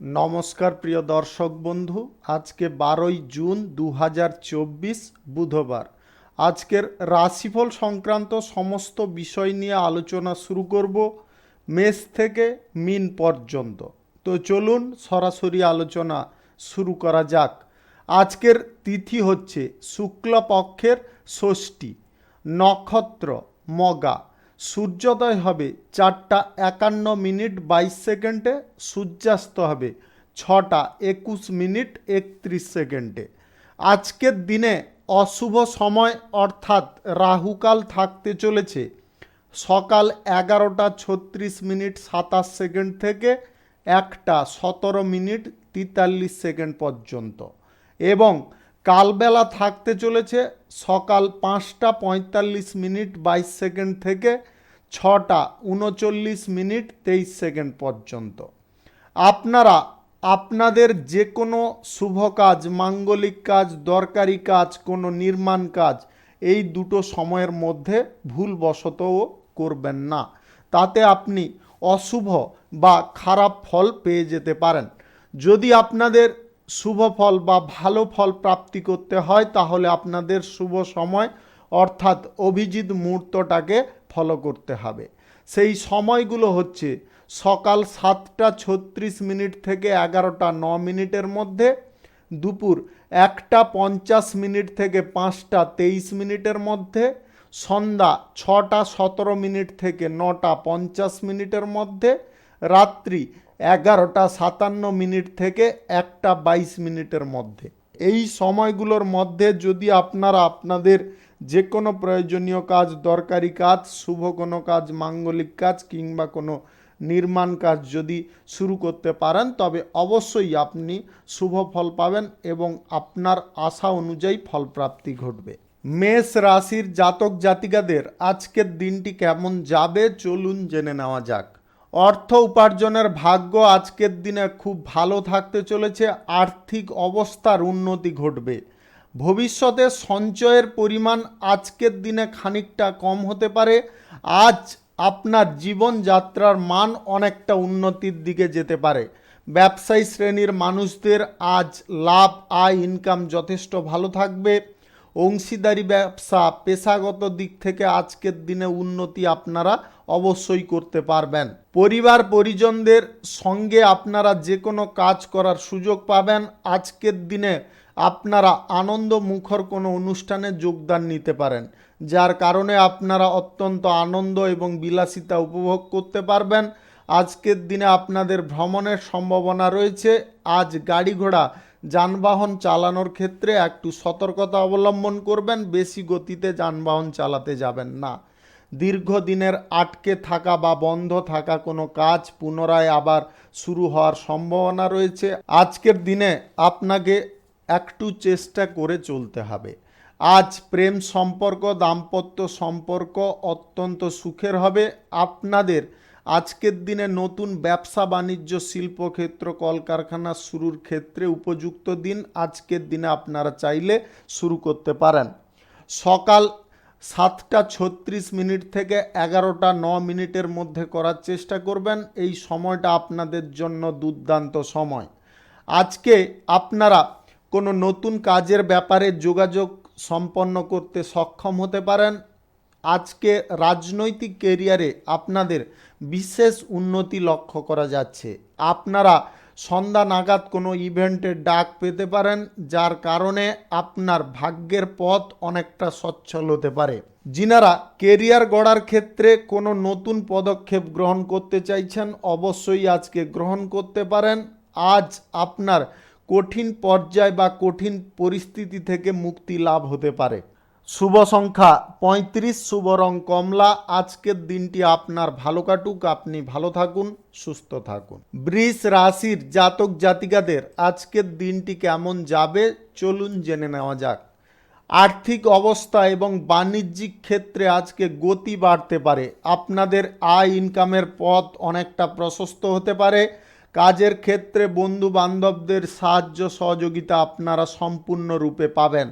নমস্কার প্রিয় দর্শক বন্ধু, আজকে 12 জুন 2024 বুধবার। আজকের রাশিফল সংক্রান্ত সমস্ত বিষয় নিয়ে আলোচনা শুরু করব মেষ থেকে মীন পর্যন্ত। তো চলুন সরাসরি আলোচনা শুরু করা যাক। আজকের তিথি হচ্ছে শুক্লপক্ষের ষষ্ঠী, নক্ষত্র মগা, সূর্যোদয় হবে 4:51 সূর্যাস্ত হবে 6:21 আজকের দিনে অশুভ সময় অর্থাৎ রাহুকাল থাকতে চলেছে সকাল 11:36 থেকে 1:17 পর্যন্ত, এবং কালবেলা থাকতে চলেছে সকাল 5:45 থেকে 6:39 পর্যন্ত। আপনারা আপনাদের যে কোনো শুভ কাজ, মাঙ্গলিক কাজ, দরকারি কাজ, কোনো নির্মাণ কাজ এই দুটো সময়ের মধ্যে ভুলবশতও করবেন না, তাতে আপনি অশুভ বা খারাপ ফল পেয়ে যেতে পারেন। যদি আপনাদের শুভ ফল বা ভালো ফল প্রাপ্তি করতে হয় তাহলে আপনাদের শুভ সময় অর্থাৎ অভিজিৎ মুহূর্তটাকে ফলো করতে হবে। সেই সময়গুলো হচ্ছে সকাল 7:36 থেকে 11:09 মধ্যে, দুপুর 1:50 থেকে 5:23 মধ্যে, সন্ধ্যা 6:17 থেকে 9:50 মধ্যে, রাত্রি 11:57 থেকে 1:22 মধ্যে। এই সময়গুলোর মধ্যে যদি আপনারা আপনাদের যে কোনো প্রয়োজনীয় কাজ, দরকারি কাজ, শুভ কোনো কাজ, মাঙ্গলিক কাজ কিংবা কোনো নির্মাণ কাজ যদি শুরু করতে পারেন তবে অবশ্যই আপনি শুভ ফল পাবেন এবং আপনার আশা অনুযায়ী ফলপ্রাপ্তি ঘটবে। মেষ রাশির জাতক জাতিকাদের আজকের দিনটি কেমন যাবে চলুন জেনে নেওয়া যাক। অর্থ উপার্জনের ভাগ্য আজকের দিনে খুব ভালো থাকতে চলেছে। আর্থিক অবস্থার উন্নতি ঘটবে। ভবিষ্যতে সঞ্চয়ের পরিমাণ আজকের দিনে খানিকটা কম হতে পারে। আজ আপনার জীবনযাত্রার মান অনেকটা উন্নতির দিকে যেতে পারে। ব্যবসায়ী শ্রেণীর মানুষদের আজ লাভ, আয়, ইনকাম যথেষ্ট ভালো থাকবে। অংশীদারি ব্যবসা, পেশাগত দিক থেকে আজকের দিনে উন্নতি আপনারা অবশ্যই করতে পারবেন। পরিবার পরিজনদের সঙ্গে আপনারা যে কোনো কাজ করার সুযোগ পাবেন। আজকের দিনে আপনারা আনন্দ মুখর কোনো অনুষ্ঠানে যোগদান নিতে পারেন, যার কারণে আপনারা অত্যন্ত আনন্দ এবং বিলাসিতা উপভোগ করতে পারবেন। আজকের দিনে আপনাদের ভ্রমণের সম্ভাবনা রয়েছে। আজ গাড়ি ঘোড়া, যানবাহন চালানোর ক্ষেত্রে একটু সতর্কতা অবলম্বন করবেন। বেশি গতিতে যানবাহন চালাতে যাবেন না। দীর্ঘদিনের আটকে থাকা বা বন্ধ থাকা কোনো কাজ পুনরায় আবার শুরু হওয়ার সম্ভাবনা রয়েছে। আজকের দিনে আপনাকে একটু চেষ্টা করে চলতে হবে। আজ প্রেম সম্পর্ক, দাম্পত্য সম্পর্ক অত্যন্ত সুখের হবে। আপনাদের আজকের দিনে নতুন ব্যবসা বাণিজ্য, শিল্পক্ষেত্র, কলকারখানা শুরুর ক্ষেত্রে উপযুক্ত দিন। আজকের দিনে আপনারা চাইলে শুরু করতে পারেন। সকাল 7:36 থেকে 11:09 মধ্যে করার চেষ্টা করবেন। এই সময়টা আপনাদের জন্য দুর্দান্ত সময়। আজকে আপনারা কোনো নতুন কাজের ব্যাপারে যোগাযোগ সম্পন্ন করতে সক্ষম হতে পারেন। আজকে রাজনৈতিক কেরিয়ারে আপনাদের বিশেষ উন্নতি লক্ষ্য করা যাচ্ছে। আপনারা সন্ধ্যা নাগাদ কোনো ইভেন্টের ডাক পেতে পারেন, যার কারণে আপনার ভাগ্যের পথ অনেকটা সচ্ছল হতে পারে। যিনারা কেরিয়ার গড়ার ক্ষেত্রে কোনো নতুন পদক্ষেপ গ্রহণ করতে চাইছেন অবশ্যই আজকে গ্রহণ করতে পারেন। আজ আপনার কঠিন পর্যায় বা কঠিন পরিস্থিতি থেকে মুক্তি লাভ হতে পারে। শুভ সংখ্যা 35, শুভ রং কমলা। আজকের দিনটি আপনার ভালো কাটুক, আপনি ভালো থাকুন, সুস্থ থাকুন। বৃষ রাশির জাতক জাতিকাদের আজকের দিনটি কেমন যাবে চলুন জেনে নেওয়া যাক। আর্থিক অবস্থা এবং বাণিজ্যিক ক্ষেত্রে আজকে গতি বাড়তে পারে। আপনাদের আয় ইনকামের পথ অনেকটা প্রশস্ত হতে পারে। কাজের ক্ষেত্রে বন্ধু বান্ধবদের সাহায্য সহযোগিতা আপনারা সম্পূর্ণরূপে পাবেন।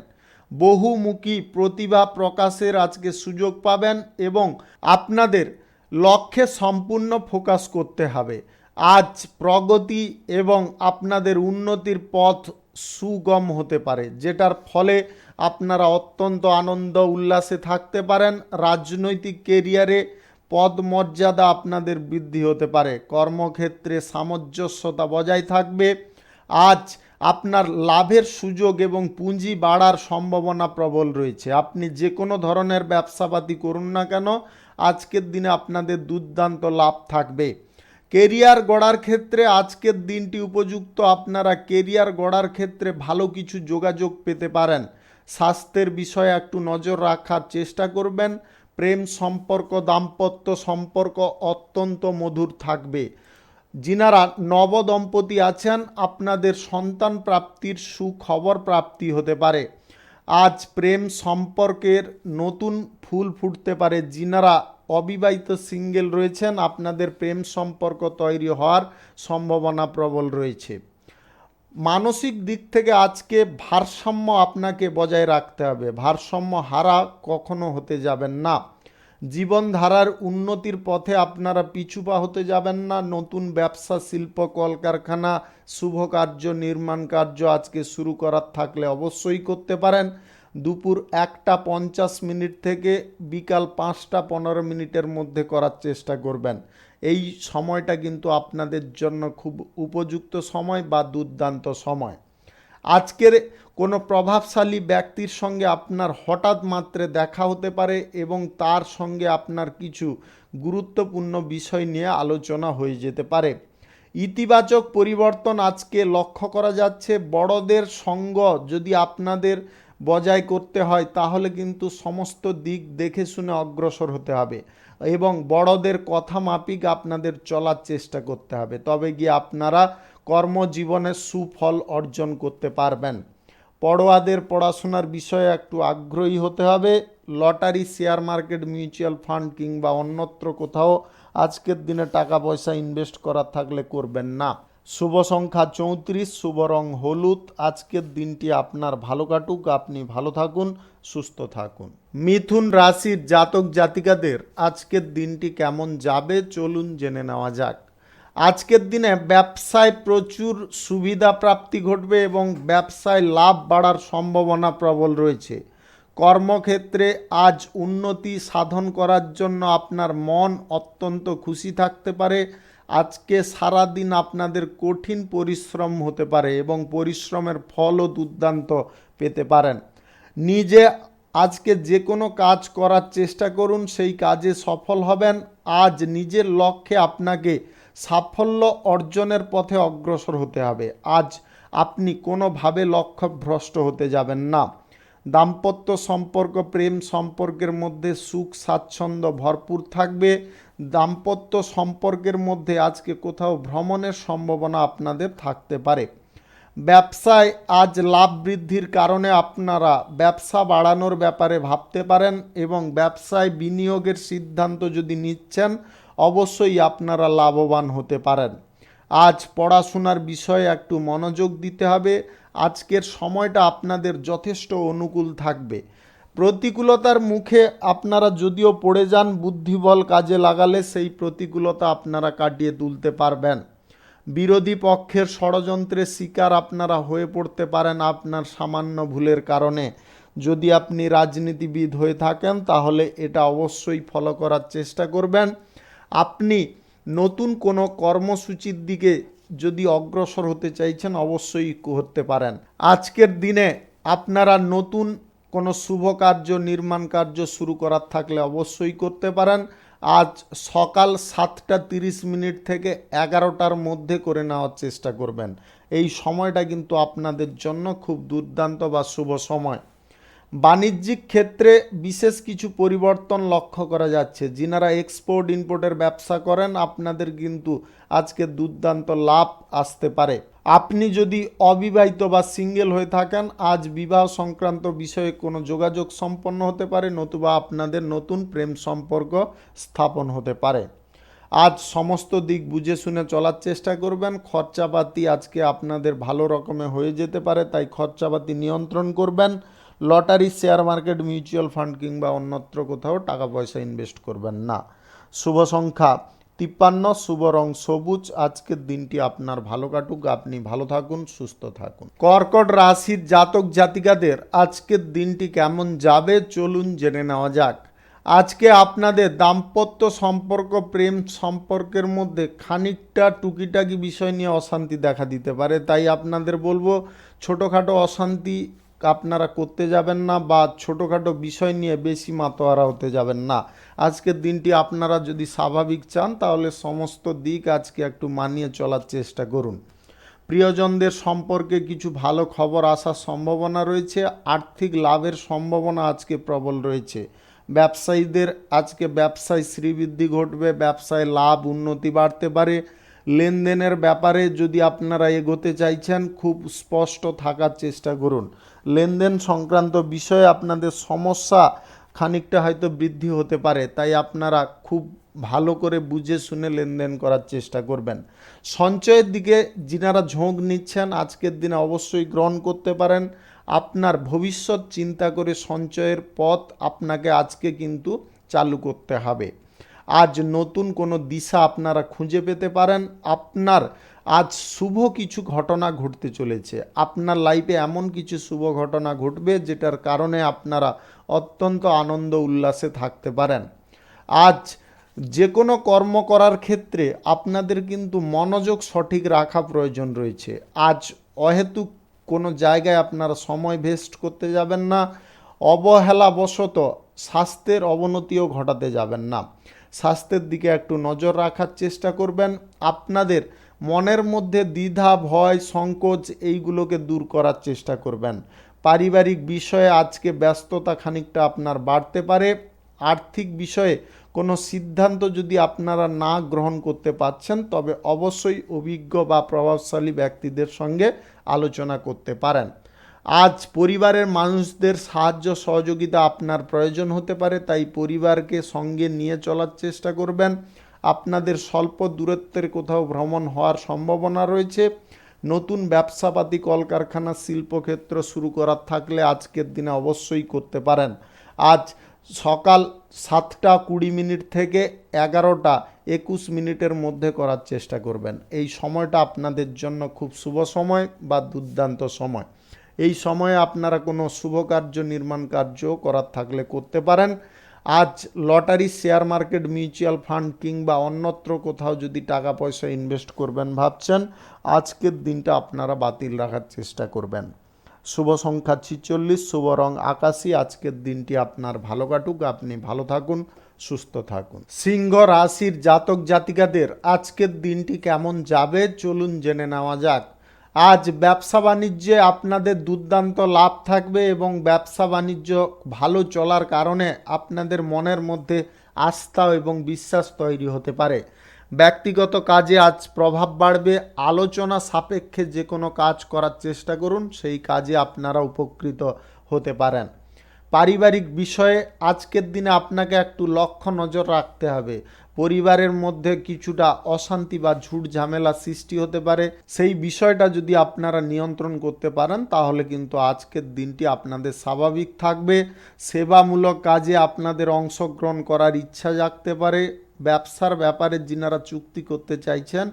বহুমুখী প্রতিভা প্রকাশের আজকে সুযোগ পাবেন এবং আপনাদের লক্ষ্যে সম্পূর্ণ ফোকাস করতে হবে। আজ প্রগতি এবং আপনাদের উন্নতির পথ সুগম হতে পারে, যেটার ফলে আপনারা অত্যন্ত আনন্দ উল্লাসে থাকতে পারেন। রাজনৈতিক কেরিয়ারে পদমর্যাদা আপনাদের বৃদ্ধি হতে পারে। কর্মক্ষেত্রে সামঞ্জস্যতা বজায় থাকবে। আজ আপনার লাভের সুযোগ এবং পুঁজি বাড়ার সম্ভাবনা প্রবল রয়েছে। আপনি যে কোনো ধরনের ব্যবসাপাতি করুন না কেন, আজকের দিনে আপনাদের দুর্দান্ত লাভ থাকবে। কেরিয়ার গড়ার ক্ষেত্রে আজকের দিনটি উপযুক্ত। আপনারা কেরিয়ার গড়ার ক্ষেত্রে ভালো কিছু যোগাযোগ পেতে পারেন। স্বাস্থ্যের বিষয়ে একটু নজর রাখার চেষ্টা করবেন। প্রেম সম্পর্ক, দাম্পত্য সম্পর্ক অত্যন্ত মধুর থাকবে। যিনারা নবদম্পতি আছেন, আপনাদের সন্তান প্রাপ্তির সুখবর প্রাপ্তি হতে পারে। আজ প্রেম সম্পর্কের নতুন ফুল ফুটতে পারে। যিনারা অবিবাহিত সিঙ্গেল রয়েছেন, আপনাদের প্রেম সম্পর্ক তৈরি হওয়ার সম্ভাবনা প্রবল রয়েছে। মানসিক দিক থেকে আজকে ভারসাম্য আপনাকে বজায় রাখতে হবে। ভারসাম্য হারা কখনো হতে যাবেন না। জীবনধারার উন্নতির পথে আপনারা পিছুপা হতে যাবেন না। নতুন ব্যবসা, শিল্প, কলকারখানা, শুভ কার্য, নির্মাণ কার্য আজকে শুরু করার থাকলে অবশ্যই করতে পারেন। দুপুর 1টা 50 থেকে বিকাল 5টা 15 মধ্যে করার চেষ্টা করবেন। এই সময়টা কিন্তু আপনাদের জন্য খুব উপযুক্ত সময় বা দুর্দান্ত সময়। আজকের কোনো প্রভাবশালী ব্যক্তির সঙ্গে আপনার হঠাৎ মাত্রে দেখা হতে পারে এবং তার সঙ্গে আপনার কিছু গুরুত্বপূর্ণ বিষয় নিয়ে আলোচনা হয়ে যেতে পারে। ইতিবাচক পরিবর্তন আজকে লক্ষ্য করা যাচ্ছে। বড়দের সঙ্গ যদি আপনাদের বজায় করতে হয়, তাহলে কিন্তু সমস্ত দিক দেখে শুনে অগ্রসর হতে হবে এবং বড়দের কথা মাফিক আপনাদের চলার চেষ্টা করতে হবে। তবে গিয়ে আপনারা কর্মজীবনে সুফল অর্জন করতে পারবেন। পড়ুয়াদের পড়াশোনার বিষয়ে একটু আগ্রহী হতে হবে। Lottery, share market, mutual fund কিংবা অন্যত্র কোথাও আজকের দিনে টাকা পয়সা ইনভেস্ট করার থাকলে করবেন না। শুভ সংখ্যা 34, শুভ রং হলুদ। আজকের দিনটি আপনার ভালো কাটুক, আপনি ভালো থাকুন, সুস্থ থাকুন। মিথুন রাশির জাতক জাতিকাদের আজকের দিনটি কেমন যাবে চলুন জেনে নেওয়া যাক। আজকের দিনে ব্যবসায় প্রচুর সুবিধা প্রাপ্তি ঘটবে এবং ব্যবসায় লাভ বাড়ার সম্ভাবনা প্রবল রয়েছে। কর্মক্ষেত্রে আজ উন্নতি সাধন করার জন্য আপনার মন অত্যন্ত খুশি থাকতে পারে। আজকে সারা দিন আপনাদের কঠিন পরিশ্রম হতে পারে এবং পরিশ্রমের ফলও দুর্দান্ত পেতে পারেন। নিজে আজকে যে কোনো কাজ করার চেষ্টা করুন, সেই কাজে সফল হবেন। আজ নিজের লক্ষ্যে আপনাকে সাফল্য অর্জনের পথে অগ্রসর হতে হবে। আজ আপনি কোনোভাবে লক্ষ্যভ্রষ্ট হতে যাবেন না। দাম্পত্য সম্পর্ক, প্রেম সম্পর্কের মধ্যে সুখ স্বাচ্ছন্দ্য ভরপুর থাকবে। দাম্পত্য সম্পর্কের মধ্যে আজকে কোথাও ভ্রমণের সম্ভাবনা আপনাদের থাকতে পারে। ব্যবসায় আজ লাভ বৃদ্ধির কারণে আপনারা ব্যবসা বাড়ানোর ব্যাপারে ভাবতে পারেন এবং ব্যবসায় বিনিয়োগের সিদ্ধান্ত যদি নিচ্ছেন, অবশ্যই আপনারা লাভবান হতে পারেন। আজ পড়াশোনার বিষয়ে একটু মনোযোগ দিতে হবে। আজকের সময়টা আপনাদের যথেষ্ট অনুকূল থাকবে। প্রতিকূলতার মুখে আপনারা যদিও পড়ে যান, বুদ্ধিবল কাজে লাগালে সেই প্রতিকূলতা আপনারা কাটিয়ে তুলতে পারবেন। বিরোধী পক্ষের ষড়যন্ত্রের শিকার আপনারা হয়ে পড়তে পারেন আপনার সামান্য ভুলের কারণে। যদি আপনি রাজনীতিবিদ হয়ে থাকেন, তাহলে এটা অবশ্যই ফলো করার চেষ্টা করবেন। আপনি নতুন কোনো কর্মসূচির দিকে যদি অগ্রসর হতে চাইছেন, অবশ্যই করতে পারেন। আজকের দিনে আপনারা নতুন কোনো শুভ কার্য, নির্মাণ কার্য শুরু করার থাকলে অবশ্যই করতে পারেন। আজ সকাল 7টা 30 থেকে 11টার মধ্যে করে নেওয়ার চেষ্টা করবেন। এই সময়টা কিন্তু আপনাদের জন্য খুব দুর্দান্ত বা শুভ সময়। বাণিজ্যিক ক্ষেত্রে বিশেষ কিছু পরিবর্তন লক্ষ্য করা যাচ্ছে। যিনারা এক্সপোর্ট ইম্পোর্টের ব্যবসা করেন, আপনাদের কিন্তু আজকে দুর্দান্ত লাভ আসতে পারে। আপনি যদি অবিবাহিত বা সিঙ্গেল হয়ে থাকেন, আজ বিবাহ সংক্রান্ত বিষয়ে কোনো যোগাযোগ সম্পন্ন হতে পারে, নতুবা আপনাদের নতুন প্রেম সম্পর্ক স্থাপন হতে পারে। আজ সমস্ত দিক বুঝে শুনে চলার চেষ্টা করবেন। খরচাপাতি আজকে আপনাদের ভালো রকমে হয়ে যেতে পারে, তাই খরচাপাতি নিয়ন্ত্রণ করবেন। Lottery, share market, mutual fund কিংবা অন্যত্র কোথাও টাকা পয়সা ইনভেস্ট করবেন না। শুভ সংখ্যা 53, শুভ রং সবুজ। আজকের দিনটি আপনার ভালো কাটুক, আপনি ভালো থাকুন, সুস্থ থাকুন। কর্কট রাশির জাতক জাতিকাদের আজকের দিনটি কেমন যাবে চলুন জেনে নেওয়া যাক। আজকে আপনাদের দাম্পত্য সম্পর্ক, প্রেম সম্পর্কের মধ্যে খানিকটা টুকিটাকি বিষয় নিয়ে অশান্তি দেখা দিতে পারে, তাই আপনাদের বলবো ছোটোখাটো অশান্তি আপনারা করতে যাবেন না বা ছোটোখাটো বিষয় নিয়ে বেশি মাতোয়ারা হতে যাবেন না। আজকের দিনটি আপনারা যদি স্বাভাবিক চান তাহলে সমস্ত দিক আজকে একটু মানিয়ে চলার চেষ্টা করুন। প্রিয়জনদের সম্পর্কে কিছু ভালো খবর আসার সম্ভাবনা রয়েছে। আর্থিক লাভের সম্ভাবনা আজকে প্রবল রয়েছে। ব্যবসায়ীদের আজকে ব্যবসায় শ্রীবৃদ্ধি ঘটবে, ব্যবসায় লাভ উন্নতি বাড়তে পারে। লেনদেনের ব্যাপারে যদি আপনারা এগোতে চাইছেন খুব স্পষ্ট থাকার চেষ্টা করুন। লেনদেন সংক্রান্ত বিষয়ে আপনাদের সমস্যা খানিকটা হয়তো বৃদ্ধি হতে পারে, তাই আপনারা খুব ভালো করে বুঝে শুনে লেনদেন করার চেষ্টা করবেন। সঞ্চয়ের দিকে যিনারা ঝোঁক নিচ্ছেন আজকের দিনে অবশ্যই গ্রহণ করতে পারেন। আপনার ভবিষ্যৎ চিন্তা করে সঞ্চয়ের পথ আপনাকে আজকে কিন্তু চালু করতে হবে। আজ নতুন কোনো দিশা আপনারা খুঁজে পেতে পারেন। আপনার আজ শুভ কিছু ঘটনা ঘটতে চলেছে। আপনার লাইফে এমন কিছু শুভ ঘটনা ঘটবে যেটার কারণে আপনারা অত্যন্ত আনন্দ উল্লাসে থাকতে পারেন। আজ যে কোনো কর্ম করার ক্ষেত্রে আপনাদের কিন্তু মনোযোগ সঠিক রাখা প্রয়োজন রয়েছে। আজ অহেতুক কোনো জায়গায় আপনারা সময় ভেস্ট করতে যাবেন না। অবহেলাবশত স্বাস্থ্যের অবনতিও ঘটাতে যাবেন না। স্বাস্থ্যের দিকে একটু নজর রাখার চেষ্টা করবেন। আপনাদের মনের মধ্যে দ্বিধা, ভয়, সংকোচ এইগুলোকে দূর করার চেষ্টা করবেন। পারিবারিক বিষয়ে আজকে ব্যস্ততা খানিকটা আপনার বাড়তে পারে। আর্থিক বিষয়ে কোনো সিদ্ধান্ত যদি আপনারা না গ্রহণ করতে পারছেন তবে অবশ্যই অভিজ্ঞ বা প্রভাবশালী ব্যক্তিদের সঙ্গে আলোচনা করতে পারেন। আজ পরিবারের মানুষদের সাহায্য সহযোগিতা আপনার প্রয়োজন হতে পারে, তাই পরিবারকে সঙ্গে নিয়ে চলার চেষ্টা করবেন। আপনাদের স্বল্প দূরত্বের কোথাও ভ্রমণ হওয়ার সম্ভাবনা রয়েছে। নতুন ব্যবসাপাতি, কলকারখানা, শিল্পক্ষেত্র শুরু করার থাকলে আজকের দিনে অবশ্যই করতে পারেন। আজ সকাল 7:20 থেকে 11:21 মধ্যে করার চেষ্টা করবেন। এই সময়টা আপনাদের জন্য খুব শুভ সময় বা দুর্দান্ত সময়। এই সময়ে আপনারা কোনো শুভ কার্য, নির্মাণ কার্য করার থাকলে করতে পারেন। আজ lottery, share market, mutual fund কিংবা অন্যত্র কোথাও যদি টাকা পয়সা ইনভেস্ট করবেন ভাবছেন, আজকের দিনটা আপনারা বাতিল রাখার চেষ্টা করবেন। শুভ সংখ্যা 46, শুভ রং আকাশী। আজকের দিনটি আপনার ভালো কাটুক, আপনি ভালো থাকুন, সুস্থ থাকুন। সিংহ রাশির জাতক জাতিকাদের আজকের দিনটি কেমন যাবে চলুন জেনে নেওয়া যাক। আজ ব্যবসা বাণিজ্যে আপনাদের দুর্দান্ত লাভ থাকবে এবং ব্যবসা বাণিজ্য ভালো চলার কারণে আপনাদের মনের মধ্যে আস্থা এবং বিশ্বাস তৈরি হতে পারে। ব্যক্তিগত কাজে আজ প্রভাব বাড়বে। আলোচনা সাপেক্ষে যে কোনো কাজ করার চেষ্টা করুন, সেই কাজে আপনারা উপকৃত হতে পারেন। পারিবারিক বিষয়ে আজকের দিনে আপনাকে একটু লক্ষ্য নজর রাখতে হবে। পরিবারের মধ্যে কিছুটা অশান্তি বা ঝুট ঝামেলা সৃষ্টি হতে পারে, সেই বিষয়টা যদি আপনারা নিয়ন্ত্রণ করতে পারেন তাহলে কিন্তু আজকের দিনটি আপনাদের স্বাভাবিক থাকবে। সেবামূলক কাজে আপনাদের অংশগ্রহণ করার ইচ্ছা জাগতে পারে। ব্যবসার ব্যাপারে যিনারা চুক্তি করতে চাইছেন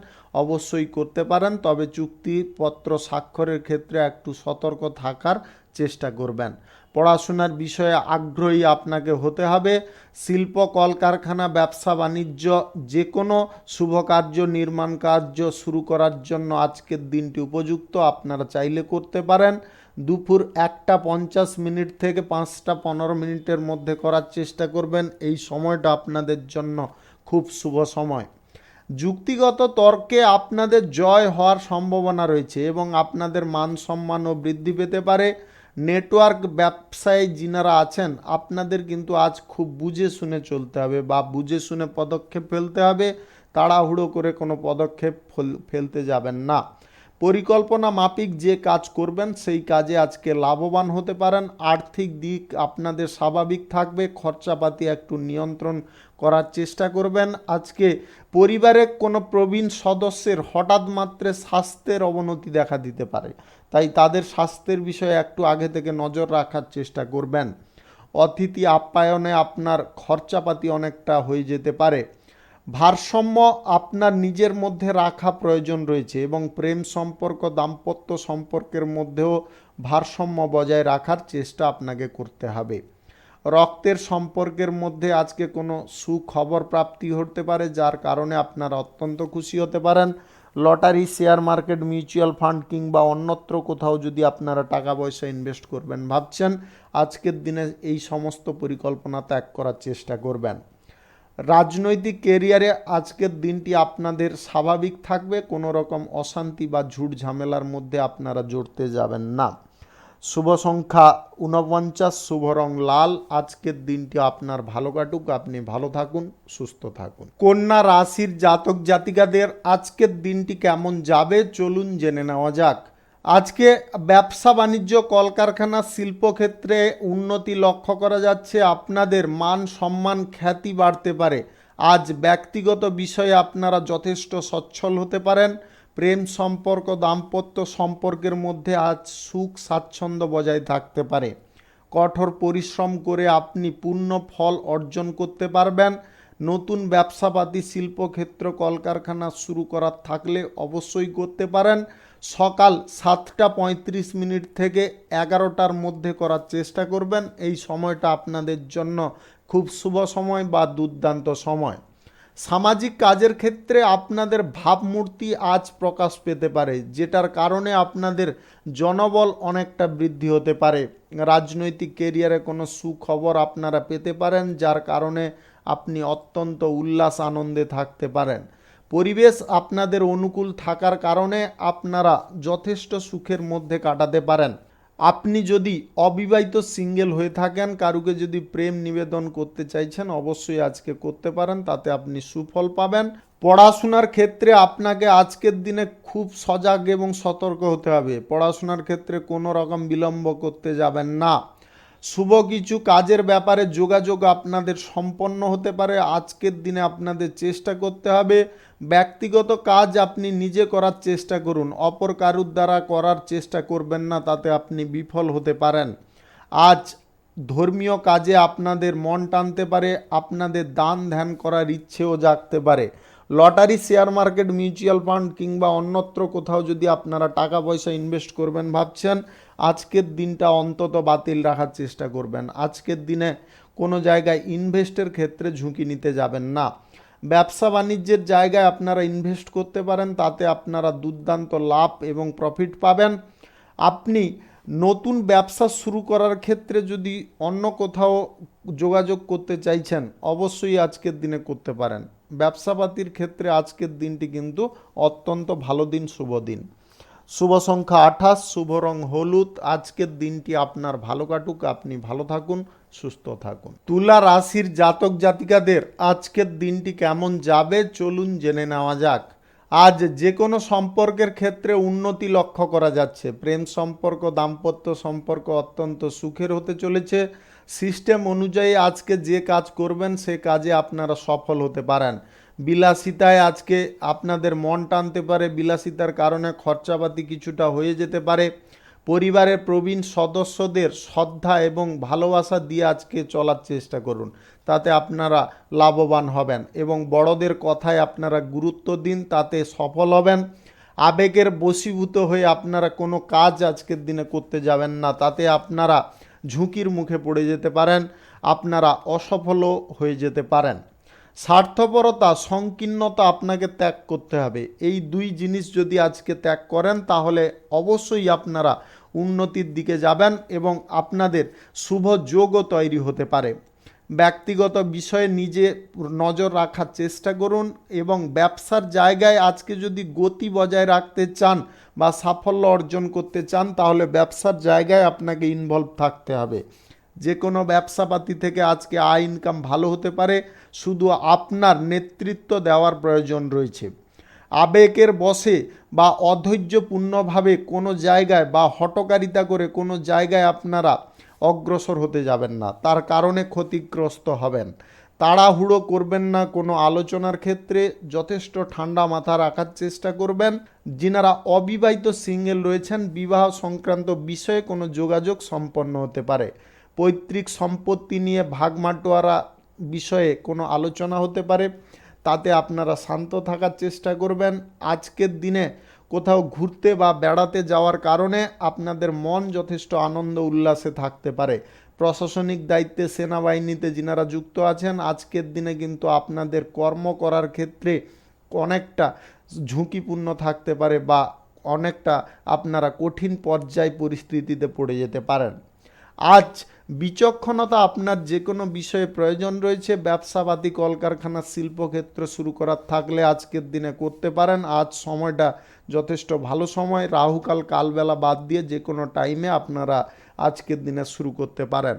অবশ্যই করতে পারেন, তবে চুক্তিপত্র স্বাক্ষরের ক্ষেত্রে একটু সতর্ক থাকার চেষ্টা করবেন। পড়াশোনার বিষয়ে আগ্রহী আপনাকে হতে হবে। শিল্প, কলকারখানা, ব্যবসা বাণিজ্য, যে কোনো শুভ কার্য, নির্মাণ কার্য শুরু করার জন্য আজকের দিনটি উপযুক্ত। আপনারা চাইলে করতে পারেন। দুপুর 1:50 থেকে 5:15 মধ্যে করার চেষ্টা করবেন। এই সময়টা আপনাদের জন্য খুব শুভ সময়। যুক্তিগত তর্কে আপনাদের জয় হওয়ার সম্ভাবনা রয়েছে এবং আপনাদের মান সম্মানও বৃদ্ধি পেতে পারে। নেটওয়ার্ক ব্যবসায় যিনারা আছেন আপনাদের কিন্তু আজ খুব বুঝে শুনে চলতে হবে বা বুঝে শুনে পদক্ষেপ ফেলতে হবে। তাড়াহুড়ো করে কোনো পদক্ষেপ ফেলতে যাবেন না। পরিকল্পনা মাফিক যে কাজ করবেন সেই কাজে আজকে লাভবান হতে পারেন। আর্থিক দিক আপনাদের স্বাভাবিক থাকবে। খরচাপাতি একটু নিয়ন্ত্রণ করার চেষ্টা করবেন। আজকে পরিবারের কোনো প্রবীণ সদস্যের হঠাৎ মাত্রে স্বাস্থ্যের অবনতি দেখা দিতে পারে, তাই তাদের স্বাস্থ্যের বিষয়ে একটু আগে থেকে নজর রাখার চেষ্টা করবেন। অতিথি আপ্যায়নে আপনার খরচাপাতি অনেকটা হয়ে যেতে পারে। ভারসাম্য আপনার নিজের মধ্যে রাখা প্রয়োজন রয়েছে এবং প্রেম সম্পর্ক দাম্পত্য সম্পর্কের মধ্যেও ভারসাম্য বজায় রাখার চেষ্টা আপনাকে করতে হবে। রক্তের সম্পর্কের মধ্যে আজকে কোনো সুখবর প্রাপ্তি হতে পারে, যার কারণে আপনারা অত্যন্ত খুশি হতে পারেন। Lottery, share market, mutual fund কিংবা অন্যত্র কোথাও যদি আপনারা টাকা পয়সা ইনভেস্ট করবেন ভাবছেন, আজকের দিনে এই সমস্ত পরিকল্পনা ত্যাগ করার চেষ্টা করবেন। রাজনৈতিক কেরিয়ারে আজকের দিনটি আপনাদের স্বাভাবিক থাকবে, কোনো রকম অশান্তি বা ঝুট ঝামেলার মধ্যে আপনারা জড়তে যাবেন না। শুভ সংখ্যা 49, শুভ রং লাল। আজকের দিনটি আপনার ভালো কাটুক, আপনি ভালো থাকুন, সুস্থ থাকুন। কন্যা রাশির জাতক জাতিকাদের আজকের দিনটি কেমন যাবে চলুন জেনে নেওয়া যাক। আজকে ব্যবসা বাণিজ্য, কলকারখানা, শিল্পক্ষেত্রে উন্নতি লক্ষ্য করা যাচ্ছে। আপনাদের মান সম্মান খ্যাতি বাড়তে পারে। আজ ব্যক্তিগত বিষয়ে আপনারা যথেষ্ট সচ্ছল হতে পারেন। প্রেম সম্পর্ক দাম্পত্য সম্পর্কের মধ্যে আজ সুখ স্বাচ্ছন্দ্য বজায় থাকতে পারে। কঠোর পরিশ্রম করে আপনি পূর্ণ ফল অর্জন করতে পারবেন। নতুন ব্যবসাপাতি, শিল্পক্ষেত্র, কলকারখানা শুরু করার থাকলে অবশ্যই করতে পারেন। সকাল 7:35 থেকে 11টার মধ্যে করার চেষ্টা করবেন। এই সময়টা আপনাদের জন্য খুব শুভ সময় বা দুর্দান্ত সময়। সামাজিক কাজের ক্ষেত্রে আপনাদের ভাবমূর্তি আজ প্রকাশ পেতে পারে, যেটার কারণে আপনাদের জনবল অনেকটা বৃদ্ধি হতে পারে। রাজনৈতিক কেরিয়ারে কোনো সুখবর আপনারা পেতে পারেন, যার কারণে আপনি অত্যন্ত উল্লাস আনন্দে থাকতে পারেন। পরিবেশ আপনাদের অনুকূল থাকার কারণে আপনারা যথেষ্ট সুখের মধ্যে কাটাতে পারেন। আপনি যদি অবিবাহিত সিঙ্গেল হয়ে থাকেন, কারুকে যদি প্রেম নিবেদন করতে চাইছেন, অবশ্যই আজকে করতে পারেন, তাতে আপনি সুফল পাবেন। পড়াশোনার ক্ষেত্রে আপনাকে আজকের দিনে খুব সজাগ এবং সতর্ক হতে হবে। পড়াশোনার ক্ষেত্রে কোনো রকম বিলম্ব করতে যাবেন না। শুভ কিছু কাজের ব্যাপারে যোগাযোগ আপনাদের সম্পন্ন হতে পারে। আজকের দিনে আপনাদের চেষ্টা করতে হবে ব্যক্তিগত কাজ আপনি নিজে করার চেষ্টা করুন, অপর কারুর দ্বারা করার চেষ্টা করবেন না, তাতে আপনি বিফল হতে পারেন। আজ ধর্মীয় কাজে আপনাদের মন টানতে পারে, আপনাদের দান ধ্যান করার ইচ্ছেও জাগতে পারে। Lottery, share market, mutual fund কিংবা অন্যত্র কোথাও যদি আপনারা টাকা পয়সা ইনভেস্ট করবেন ভাবছেন, আজকের দিনটা অন্তত বাতিল রাখার চেষ্টা করবেন। আজকের দিনে কোনো জায়গায় ইনভেস্টের ক্ষেত্রে ঝুঁকি নিতে যাবেন না। ব্যবসা বাণিজ্যের জায়গায় আপনারা ইনভেস্ট করতে পারেন, তাতে আপনারা দুর্দান্ত লাভ এবং প্রফিট পাবেন। আপনি নতুন ব্যবসা শুরু করার ক্ষেত্রে যদি অন্য কোথাও যোগাযোগ করতে চাইছেন, অবশ্যই আজকের দিনে করতে পারেন। ব্যবসাপাতির ক্ষেত্রে আজকের দিনটি কিন্তু অত্যন্ত ভালো দিন, শুভ দিন। শুভ সংখ্যা 28, শুভ রং হলুদ। আজকের দিনটি আপনার ভালো কাটুক, আপনি ভালো থাকুন, সুস্থ থাকুন। তুলা রাশির জাতক জাতিকাদের আজকের দিনটি কেমন যাবে চলুন জেনে নেওয়া যাক। আজ যে কোনো সম্পর্কের ক্ষেত্রে উন্নতি লক্ষ্য করা যাচ্ছে। প্রেম সম্পর্ক দাম্পত্য সম্পর্ক অত্যন্ত সুখের হতে চলেছে। সিস্টেম অনুযায়ী আজকে যে কাজ করবেন সে কাজে আপনারা সফল হতে পারেন। বিলাসিতায় আজকে আপনাদের মন টানতে পারে, বিলাসিতার কারণে খরচাপাতি কিছুটা হয়ে যেতে পারে। পরিবারের প্রবীণ সদস্যদের শ্রদ্ধা এবং ভালোবাসা দিয়ে আজকে চলার চেষ্টা করুন, তাতে আপনারা লাভবান হবেন এবং বড়দের কথায় আপনারা গুরুত্ব দিন, তাতে সফল হবেন। আবেগের বশীভূত হয়ে আপনারা কোনো কাজ আজকের দিনে করতে যাবেন না, তাতে আপনারা ঝুঁকির মুখে পড়ে যেতে পারেন, আপনারা অসফলও হয়ে যেতে পারেন। স্বার্থপরতা, সংকীর্ণতা আপনাকে ত্যাগ করতে হবে। এই দুই জিনিস যদি আজকে ত্যাগ করেন, তাহলে অবশ্যই আপনারা উন্নতির দিকে যাবেন এবং আপনাদের শুভ যোগও তৈরি হতে পারে। ব্যক্তিগত বিষয়ে নিজে নজর রাখার চেষ্টা করুন এবং ব্যবসার জায়গায় আজকে যদি গতি বজায় রাখতে চান বা সাফল্য অর্জন করতে চান, তাহলে ব্যবসার জায়গায় আপনাকে ইনভলভ থাকতে হবে। যে কোনো ব্যবসাপাতি থেকে আজকে আয় ইনকাম ভালো হতে পারে, শুধু আপনার নেতৃত্ব দেওয়ার প্রয়োজন রয়েছে। আবেগের বশে বা অধৈর্যপূর্ণভাবে কোনো জায়গায় বা হঠকারিতা করে কোনো জায়গায় আপনারা অগ্রসর হতে যাবেন না, তার কারণে ক্ষতিগ্রস্ত হবেন। তাড়াহুড়ো করবেন না কোনো আলোচনার ক্ষেত্রে, যথেষ্ট ঠান্ডা মাথা রাখার চেষ্টা করবেন। যিনারা অবিবাহিত সিঙ্গেল রয়েছেন, বিবাহ সংক্রান্ত বিষয়ে কোনো যোগাযোগ সম্পন্ন হতে পারে। পৈতৃক সম্পত্তি নিয়ে ভাগমাটোয়ারা বিষয়ে কোনো আলোচনা হতে পারে, তাতে আপনারা শান্ত থাকার চেষ্টা করবেন। আজকের দিনে কোথাও ঘুরতে বা বেড়াতে যাওয়ার কারণে আপনাদের মন যথেষ্ট আনন্দ উল্লাসে থাকতে পারে। প্রশাসনিক দায়িত্বে সেনাবাহিনীতে যিনারা যুক্ত আছেন, আজকের দিনে কিন্তু আপনাদের কর্ম করার ক্ষেত্রে অনেকটা ঝুঁকিপূর্ণ থাকতে পারে বা অনেকটা আপনারা কঠিন পর্যায় পরিস্থিতিতে পড়ে যেতে পারেন। আজ বিচক্ষণতা আপনার যে কোনো বিষয়ে প্রয়োজন রয়েছে। ব্যবসাপাতি, কলকারখানা, শিল্পক্ষেত্র শুরু করার থাকলে আজকের দিনে করতে পারেন। আজ সময়টা যথেষ্ট ভালো সময়। রাহুকাল, কালবেলা বাদ দিয়ে যে কোনো টাইমে আপনারা আজকের দিনে শুরু করতে পারেন।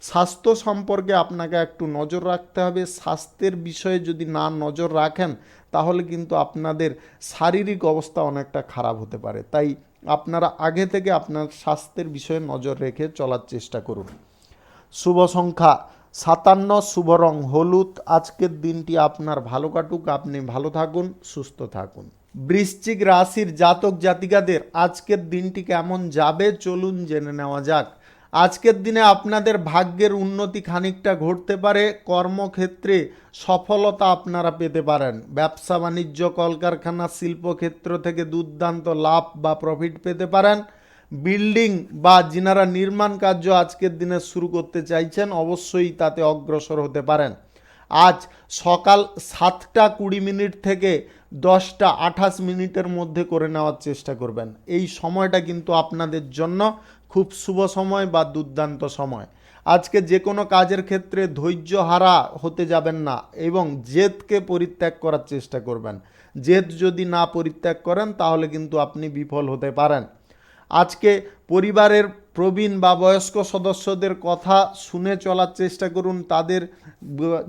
স্বাস্থ্য সম্পর্কে আপনাকে একটু নজর রাখতে হবে। স্বাস্থ্যের বিষয়ে যদি না নজর রাখেন তাহলে কিন্তু আপনাদের শারীরিক অবস্থা অনেকটা খারাপ হতে পারে। তাই আপনারা আগে থেকে আপনার স্বাস্থ্যের বিষয়ে নজর রেখে চলার চেষ্টা করুন। শুভ সংখ্যা 57, শুভ রং হলুদ। আজকের দিনটি আপনার ভালো কাটুক, আপনি ভালো থাকুন, সুস্থ থাকুন। বৃশ্চিক রাশির জাতক জাতিকাদের আজকের দিনটি কেমন যাবে চলুন জেনে নেওয়া যাক। আজকের দিনে আপনাদের ভাগ্যের উন্নতি খানিকটা ঘটতে পারে। কর্মক্ষেত্রে সফলতা আপনারা পেতে পারেন। ব্যবসা বাণিজ্য, কলকারখানা, শিল্পক্ষেত্র থেকে দুর্দান্ত লাভ বা প্রফিট পেতে পারেন। বিল্ডিং বা যিনারা নির্মাণ কার্য আজকের দিনে শুরু করতে চাইছেন অবশ্যই তাতে অগ্রসর হতে পারেন। আজ সকাল 7টা 20 থেকে 10টা 28 মধ্যে করে নেওয়ার চেষ্টা করবেন। এই সময়টা কিন্তু আপনাদের জন্য খুব শুভ সময় বা দুর্দান্ত সময়। আজকে যে কোনো কাজের ক্ষেত্রে ধৈর্য হারা হতে যাবেন না এবং জেদকে পরিত্যাগ করার চেষ্টা করবেন। জেদ যদি না পরিত্যাগ করেন তাহলে কিন্তু আপনি বিফল হতে পারেন। আজকে পরিবারের প্রবীণ বা বয়স্ক সদস্যদের কথা শুনে চলার চেষ্টা করুন। তাদের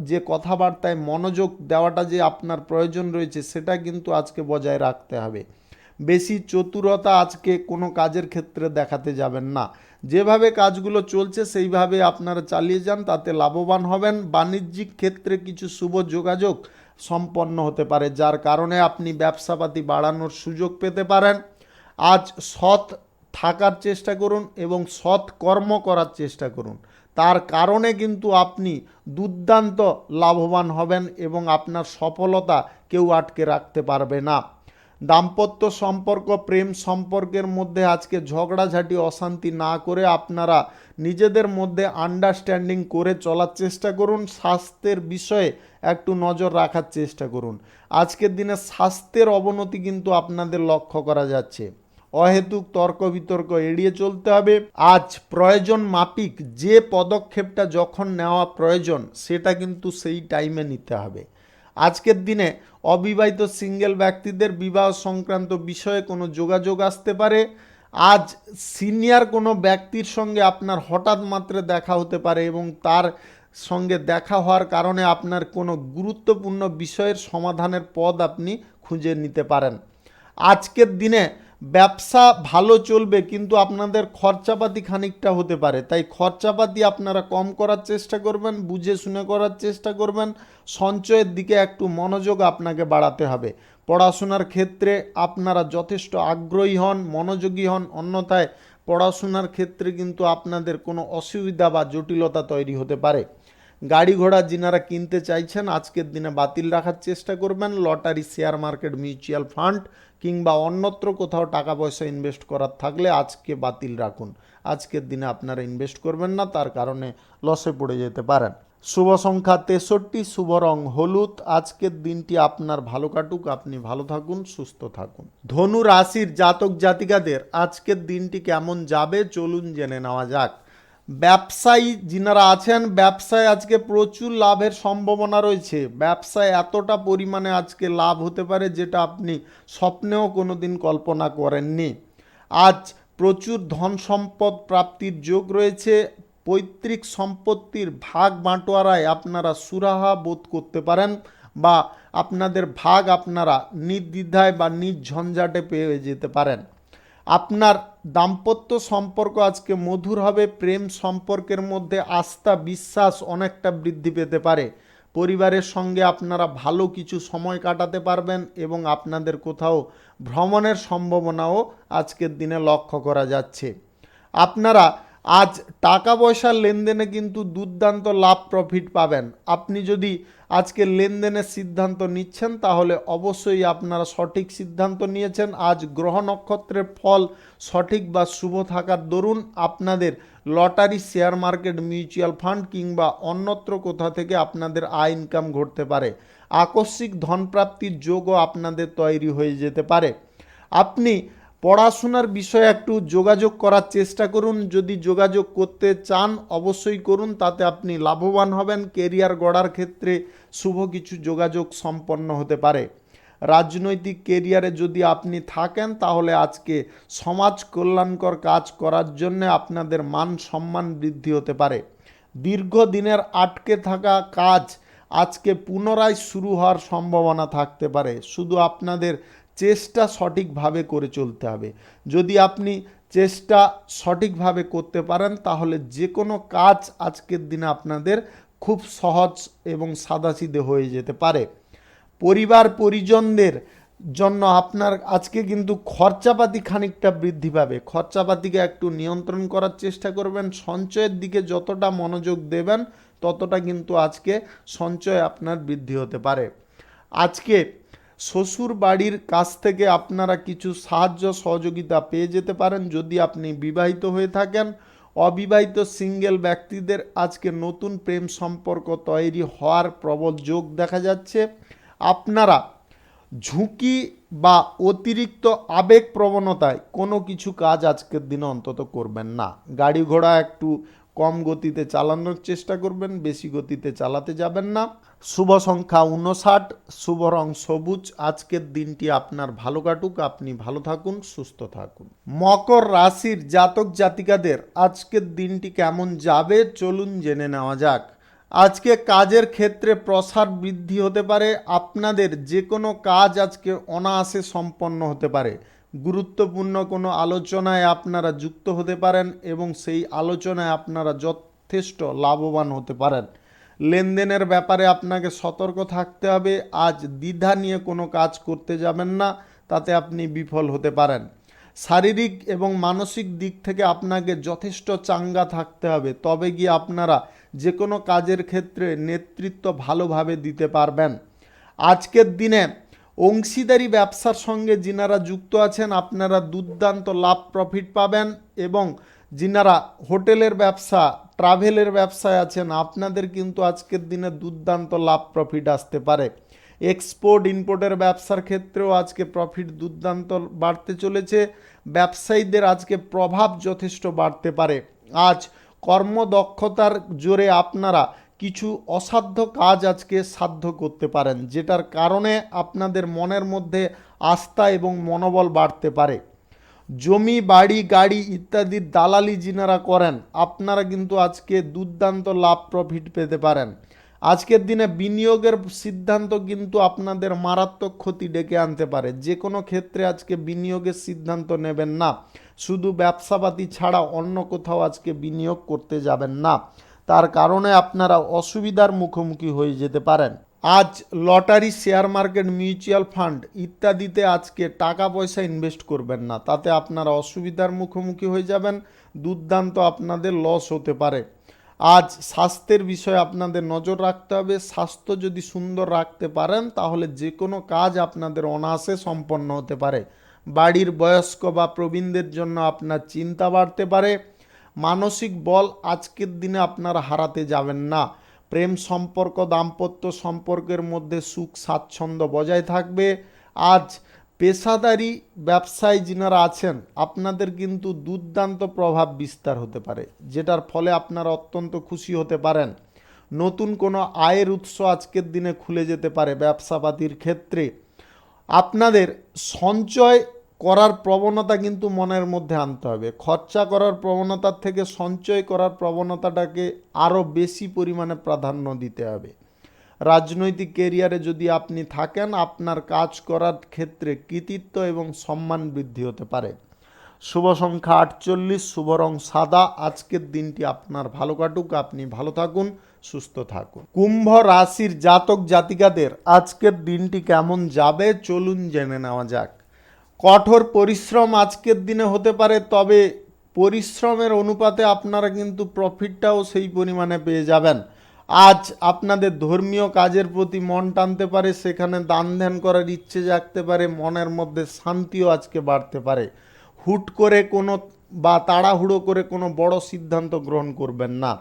যে কথাবার্তায় মনোযোগ দেওয়াটা যে আপনার প্রয়োজন রয়েছে সেটা কিন্তু আজকে বজায় রাখতে হবে। বেশি চতুরতা আজকে কোনো কাজের ক্ষেত্রে দেখাতে যাবেন না। যেভাবে কাজগুলো চলছে সেইভাবে আপনারা চালিয়ে যান, তাতে লাভবান হবেন। বাণিজ্যিক ক্ষেত্রে কিছু শুভ যোগাযোগ সম্পন্ন হতে পারে, যার কারণে আপনি ব্যবসাপাতি বাড়ানোর সুযোগ পেতে পারেন। আজ সৎ থাকার চেষ্টা করুন এবং সৎ কর্ম করার চেষ্টা করুন। তার কারণে কিন্তু আপনি দুর্দান্ত লাভবান হবেন এবং আপনার সফলতা কেউ আটকে রাখতে পারবে না। দাম্পত্য সম্পর্ক, প্রেম সম্পর্কের মধ্যে আজকে ঝগড়াঝাটি, অশান্তি না করে আপনারা নিজেদের মধ্যে আন্ডারস্ট্যান্ডিং করে চলার চেষ্টা করুন। স্বাস্থ্যের বিষয়ে একটু নজর রাখার চেষ্টা করুন। আজকের দিনে স্বাস্থ্যের অবনতি কিন্তু আপনাদের লক্ষ্য করা যাচ্ছে। অহেতুক তর্ক বিতর্ক এড়িয়ে চলতে হবে। আজ প্রয়োজন মাফিক যে পদক্ষেপটা যখন নেওয়া প্রয়োজন সেটা কিন্তু সেই টাইমে নিতে হবে। আজকের দিনে অবিবাহিত সিঙ্গেল ব্যক্তিদের বিবাহ সংক্রান্ত বিষয়ে কোনো যোগাযোগ আসতে পারে। আজ সিনিয়র কোনো ব্যক্তির সঙ্গে আপনার হঠাৎ মাত্রে দেখা হতে পারে এবং তার সঙ্গে দেখা হওয়ার কারণে আপনার কোনো গুরুত্বপূর্ণ বিষয়ের সমাধানের পথ আপনি খুঁজে নিতে পারেন। আজকের দিনে ব্যবসা ভালো চলবে কিন্তু আপনাদের খরচাপাতি খানিকটা হতে পারে, তাই খরচাপাতি আপনারা কম করার চেষ্টা করবেন, বুঝে শুনে করার চেষ্টা করবেন। সঞ্চয়ের দিকে একটু মনোযোগ আপনাকে বাড়াতে হবে। পড়াশোনার ক্ষেত্রে আপনারা যথেষ্ট আগ্রহী হন, মনোযোগী হন, অন্যথায় পড়াশোনার ক্ষেত্রে কিন্তু আপনাদের কোনো অসুবিধা বা জটিলতা তৈরি হতে পারে। গাড়ি ঘোড়া যিনারা কিনতে চাইছেন আজকের দিনে বাতিল রাখার চেষ্টা করবেন। Lottery, share market, mutual fund কিংবা অন্যত্র কোথাও টাকা পয়সা ইনভেস্ট করার থাকলে আজকে বাতিল রাখুন। আজকের দিনে আপনারা ইনভেস্ট করবেন না, তার কারণে লসে পড়ে যেতে পারেন। শুভ সংখ্যা 63, শুভ রং হলুদ। আজকের দিনটি আপনার ভালো কাটুক, আপনি ভালো থাকুন, সুস্থ থাকুন। ধনু রাশির জাতক জাতিকাদের আজকের দিনটি কেমন যাবে চলুন জেনে নেওয়া যাক। ব্যবসায়ী যিনারা আছেন, ব্যবসায় আজকে প্রচুর লাভের সম্ভাবনা রয়েছে। ব্যবসায় এতটা পরিমাণে আজকে লাভ হতে পারে যেটা আপনি স্বপ্নেও কোনো দিন কল্পনা করেননি। আজ প্রচুর ধন সম্পদ প্রাপ্তির যোগ রয়েছে। পৈতৃক সম্পত্তির ভাগ বাঁটোয়ারায় আপনারা সুরাহা বোধ করতে পারেন বা আপনাদের ভাগ আপনারা নির্দ্বিধায় বা নির্ঝঞ্ঝাটে পেয়ে যেতে পারেন। আপনার দাম্পত্য সম্পর্ক আজকে মধুর হবে। প্রেম সম্পর্কের মধ্যে আস্থা, বিশ্বাস অনেকটা বৃদ্ধি পেতে পারে। পরিবারের সঙ্গে আপনারা ভালো কিছু সময় কাটাতে পারবেন এবং আপনাদের কোথাও ভ্রমণের সম্ভাবনাও আজকের দিনে লক্ষ্য করা যাচ্ছে। আপনারা আজ টাকা পয়সার লেনদেনে কিন্তু দুর্দান্ত লাভ প্রফিট পাবেন। আপনি যদি আজকে লেনদেনের সিদ্ধান্ত নিচ্ছেন তাহলে অবশ্যই আপনারা সঠিক সিদ্ধান্ত নিয়েছেন। আজ গ্রহ নক্ষত্রের ফল সঠিক বা শুভ থাকার দরুন আপনাদের lottery, share market, mutual fund কিংবা অন্যত্র কোথা থেকে আপনাদের আয় ইনকাম ঘটতে পারে। আকস্মিক ধনপ্রাপ্তির যোগও আপনাদের তৈরি হয়ে যেতে পারে। আপনি পড়াশোনার বিষয়ে একটু যোগাযোগ করার চেষ্টা করুন। যদি যোগাযোগ করতে চান অবশ্যই করুন, তাতে আপনি লাভবান হবেন। কেরিয়ার গড়ার ক্ষেত্রে শুভ কিছু যোগাযোগ সম্পন্ন হতে পারে। রাজনৈতিক কেরিয়ারে যদি আপনি থাকেন তাহলে আজকে সমাজ কল্যাণকর কাজ করার জন্য আপনাদের মান সম্মান বৃদ্ধি হতে পারে। দীর্ঘদিনের আটকে থাকা কাজ আজকে পুনরায় শুরু হওয়ার সম্ভাবনা থাকতে পারে। শুধু আপনাদের চেষ্টা সঠিকভাবে করে চলতে হবে। যদি আপনি চেষ্টা সঠিকভাবে করতে পারেন তাহলে যে কোনো কাজ আজকের দিনে আপনাদের খুব সহজ এবং সাদাসিধে হয়ে যেতে পারে। পরিবার পরিজনদের জন্য আপনার আজকে কিন্তু খরচাপাতি খানিকটা বৃদ্ধি পাবে। খরচাপাতিকে একটু নিয়ন্ত্রণ করার চেষ্টা করবেন। সঞ্চয়ের দিকে যতটা মনোযোগ দেবেন ততটা কিন্তু আজকে সঞ্চয় আপনার বৃদ্ধি হতে পারে। আজকে শ্বশুর বাড়ির কাছ থেকে আপনারা কিছু সাহায্য সহযোগিতা পেয়ে যেতে পারেন যদি আপনি বিবাহিত হয়ে থাকেন। অবিবাহিত সিঙ্গেল ব্যক্তিদের আজকে নতুন প্রেম সম্পর্ক তৈরি হওয়ার প্রবল যোগ দেখা যাচ্ছে। আপনারা ঝুঁকি বা অতিরিক্ত আবেগ প্রবণতায় কোনো কিছু কাজ আজকের দিনে অন্তত করবেন না। গাড়ি ঘোড়া একটু কম গতিতে চালানোর চেষ্টা করবেন, বেশি গতিতে চালাতে যাবেন না। শুভ সংখ্যা 59, শুভ রং সবুজ। আজকের দিনটি আপনার ভালো কাটুক, আপনি ভালো থাকুন, সুস্থ থাকুন। মকর রাশির জাতক জাতিকাদের আজকের দিনটি কেমন যাবে চলুন জেনে নেওয়া যাক। আজকে কাজের ক্ষেত্রে প্রসার বৃদ্ধি হতে পারে। আপনাদের যে কোনো কাজ আজকে অনায়াসে সম্পন্ন হতে পারে। গুরুত্বপূর্ণ কোনো আলোচনায় আপনারা যুক্ত হতে পারেন এবং সেই আলোচনায় আপনারা যথেষ্ট লাভবান হতে পারেন। লেনদেনের ব্যাপারে আপনাকে সতর্ক থাকতে হবে। আজ দ্বিধা নিয়ে কোনো কাজ করতে যাবেন না, তাতে আপনি বিফল হতে পারেন। শারীরিক এবং মানসিক দিক থেকে আপনাকে যথেষ্ট চাঙ্গা থাকতে হবে, তবে গিয়ে আপনারা যে কোনো কাজের ক্ষেত্রে নেতৃত্ব ভালোভাবে দিতে পারবেন। আজকের দিনে অংশীদারি ব্যবসার সঙ্গে যিনারা যুক্ত আছেন আপনারা দুর্দান্ত লাভ প্রফিট পাবেন এবং যিনারা হোটেলের ব্যবসা, ট্রাভেলের ব্যবসায় আছেন আপনাদের কিন্তু আজকের দিনে দুর্দান্ত লাভ প্রফিট আসতে পারে। এক্সপোর্ট ইম্পোর্টের ব্যবসার ক্ষেত্রেও আজকে প্রফিট দুর্দান্ত বাড়তে চলেছে। ব্যবসায়ীদের আজকে প্রভাব যথেষ্ট বাড়তে পারে। আজ কর্মদক্ষতার জোরে আপনারা কিছু অসাধ্য কাজ আজকে সাধ্য করতে পারেন, যেটার কারণে আপনাদের মনের মধ্যে আস্থা এবং মনোবল বাড়তে পারে। জমি, বাড়ি, গাড়ি ইত্যাদির দালালি যিনারা করেন আপনারা কিন্তু আজকে দুর্দান্ত লাভ প্রফিট পেতে পারেন। আজকের দিনে বিনিয়োগের সিদ্ধান্ত কিন্তু আপনাদের মারাত্মক ক্ষতি ডেকে আনতে পারে। যে কোনো ক্ষেত্রে আজকে বিনিয়োগের সিদ্ধান্ত নেবেন না। শুধু ব্যবসাপাতি ছাড়া অন্য কোথাও আজকে বিনিয়োগ করতে যাবেন না, তার কারণে আপনারা অসুবিধার মুখোমুখি হয়ে যেতে পারেন। আজ lottery, share market, mutual fund ইত্যাদিতে আজকে টাকা পয়সা ইনভেস্ট করবেন না, তাতে আপনারা অসুবিধার মুখোমুখি হয়ে যাবেন। দুর্দান্ত আপনাদের লস হতে পারে। আজ স্বাস্থ্যের বিষয়ে আপনাদের নজর রাখতে হবে। স্বাস্থ্য যদি সুন্দর রাখতে পারেন তাহলে যে কোনো কাজ আপনাদের অনায়াসে সম্পন্ন হতে পারে। বাড়ির বয়স্ক বা প্রবীণদের জন্য আপনার চিন্তা বাড়তে পারে। মানসিক বল আজকের দিনে আপনারা হারাতে যাবেন না। প্রেম সম্পর্ক, দাম্পত্য সম্পর্কের মধ্যে সুখ স্বাচ্ছন্দ্য বজায় থাকবে। আজ পেশাদারি ব্যবসায় যিনারা আছেন আপনাদের কিন্তু দুর্দান্ত প্রভাব বিস্তার হতে পারে, যেটার ফলে আপনারা অত্যন্ত খুশি হতে পারেন। নতুন কোনো আয়ের উৎস আজকের দিনে খুলে যেতে পারে। ব্যবসাপাতির ক্ষেত্রে আপনাদের সঞ্চয় করার প্রবণতা কিন্তু মনের মধ্যে আনতে হবে। খরচা করার প্রবণতার থেকে সঞ্চয় করার প্রবণতাটাকে আরও বেশি পরিমাণে প্রাধান্য দিতে হবে। রাজনৈতিক কেরিয়ারে যদি আপনি থাকেন আপনার কাজ করার ক্ষেত্রে কৃতিত্ব এবং সম্মান বৃদ্ধি হতে পারে। শুভ সংখ্যা 48, শুভ রং সাদা। আজকের দিনটি আপনার ভালো কাটুক, আপনি ভালো থাকুন, সুস্থ থাকুন। কুম্ভ রাশির জাতক জাতিকাদের আজকের দিনটি কেমন যাবে চলুন জেনে নেওয়া যাক। কঠোর পরিশ্রম আজকের দিনে হতে পারে, তবে পরিশ্রমের অনুপাতে আপনারা কিন্তু প্রফিটটাও সেই পরিমাণে পেয়ে যাবেন। আজ আপনাদের ধর্মীয় কাজের প্রতি মন টানতে পারে, সেখানে দান ধ্যান করার ইচ্ছে জাগতে পারে, মনের মধ্যে শান্তিও আজকে বাড়তে পারে। হুট করে কোনো বা তাড়াহুড়ো করে কোনো বড় সিদ্ধান্ত গ্রহণ করবেন না।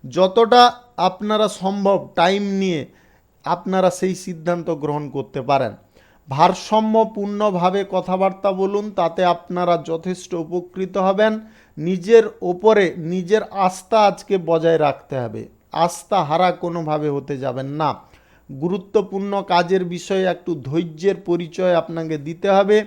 যতটা আপনারা সম্ভব টাইম নিয়ে আপনারা সেই সিদ্ধান্ত গ্রহণ করতে পারেন। ভারসাম্যপূর্ণভাবে কথাবার্তা বলুন, তাতে আপনারা যথেষ্ট উপকৃত হবেন। নিজের ওপরে নিজের আস্থা আজকে বজায় রাখতে হবে, আস্থা হারা কোনোভাবে হতে যাবেন না। গুরুত্বপূর্ণ কাজের বিষয়ে একটু ধৈর্যের পরিচয় আপনাকে দিতে হবে।